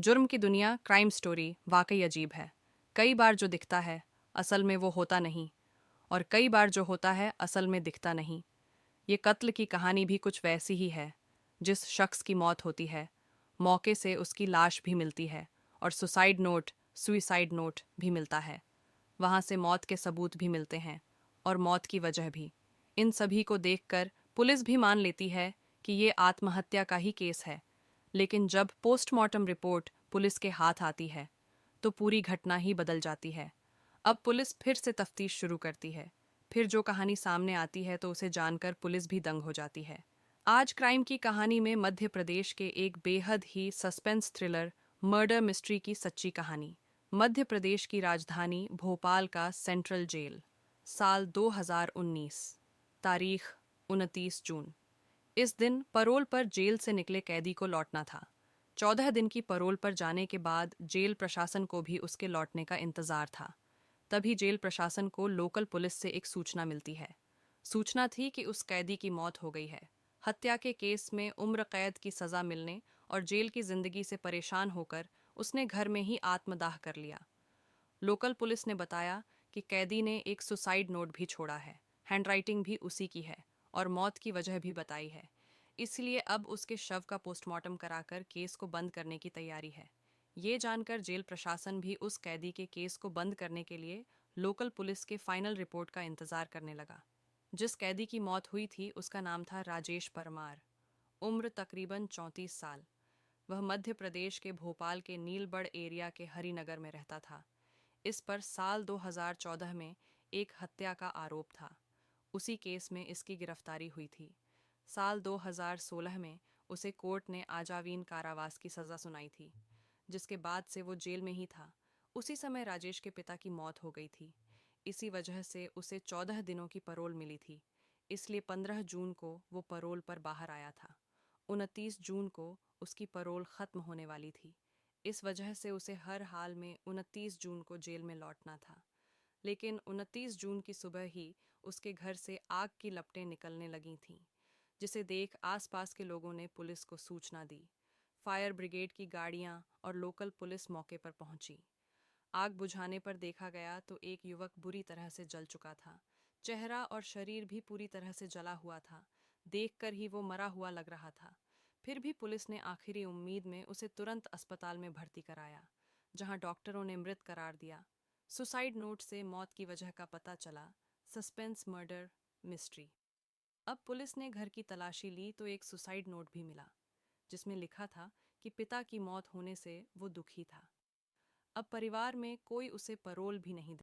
जुर्म की दुनिया क्राइम स्टोरी वाकई अजीब है। कई बार जो दिखता है असल में वो होता नहीं, और कई बार जो होता है असल में दिखता नहीं। ये कत्ल की कहानी भी कुछ वैसी ही है। जिस शख्स की मौत होती है, मौके से उसकी लाश भी मिलती है और सुसाइड नोट भी मिलता है। वहाँ से मौत के सबूत भी मिलते हैं और मौत की वजह भी। इन सभी को देखकर पुलिस भी मान लेती है कि ये आत्महत्या का ही केस है। लेकिन जब पोस्टमार्टम रिपोर्ट पुलिस के हाथ आती है तो पूरी घटना ही बदल जाती है। अब पुलिस फिर से तफ्तीश शुरू करती है। फिर जो कहानी सामने आती है तो उसे जानकर पुलिस भी दंग हो जाती है। आज क्राइम की कहानी में मध्य प्रदेश के एक बेहद ही सस्पेंस थ्रिलर मर्डर मिस्ट्री की सच्ची कहानी। मध्य प्रदेश की राजधानी भोपाल का सेंट्रल जेल। साल 2019। तारीख 29 जून। इस दिन परोल पर जेल से निकले कैदी को लौटना था। 14 दिन की परोल पर जाने के बाद जेल प्रशासन को भी उसके लौटने का इंतजार था। तभी जेल प्रशासन को लोकल पुलिस से एक सूचना मिलती है। सूचना थी कि उस कैदी की मौत हो गई है। हत्या के केस में उम्र कैद की सजा मिलने और जेल की जिंदगी से परेशान होकर उसने घर में ही आत्मदाह कर लिया। लोकल पुलिस ने बताया कि कैदी ने एक सुसाइड नोट भी छोड़ा है। हैंडराइटिंग भी उसी की है और मौत की वजह भी बताई है। इसलिए अब उसके शव का पोस्टमार्टम कराकर केस को बंद करने की तैयारी है। ये जानकर जेल प्रशासन भी उस कैदी के केस को बंद करने के लिए लोकल पुलिस के फाइनल रिपोर्ट का इंतजार करने लगा। जिस कैदी की मौत हुई थी उसका नाम था राजेश परमार। उम्र तकरीबन 34 साल। वह मध्य प्रदेश के भोपाल के नीलबढ़ एरिया के हरिनगर में रहता था। इस पर साल 2014 में एक हत्या का आरोप था। उसी केस में इसकी गिरफ्तारी हुई थी। साल 2016 में उसे कोर्ट ने आजीवन कारावास की सज़ा सुनाई थी, जिसके बाद से वो जेल में ही था। उसी समय राजेश के पिता की मौत हो गई थी। इसी वजह से उसे 14 दिनों की परोल मिली थी। इसलिए 15 जून को वो परोल पर बाहर आया था। 29 जून को उसकी परोल ख़त्म होने वाली थी। इस वजह से उसे हर हाल में 29 जून को जेल में लौटना था। लेकिन 29 जून की सुबह ही उसके घर से आग की लपटें निकलने लगी थीं, जिसे देख आसपास के लोगों ने पुलिस को सूचना दी। फायर ब्रिगेड की गाड़ियां और लोकल पुलिस मौके पर पहुंची। आग बुझाने पर देखा गया तो एक युवक बुरी तरह से जल चुका था। चेहरा और शरीर भी पूरी तरह से जला हुआ था। देखकर ही वो मरा हुआ लग रहा था। फिर भी पुलिस ने आखिरी उम्मीद में उसे तुरंत अस्पताल में भर्ती कराया, जहां डॉक्टरों ने मृत करार दिया। सुसाइड नोट से मौत की वजह का पता चला। Suspense murder mystery. अब पुलिस ने घर की तलाशी ली तो एक सुसाइड नोट भी मिला, जिसमें लिखा था कि पिता की मौत होने से वो दुखी था। अब परिवार में कोई उसे परोल भी नहीं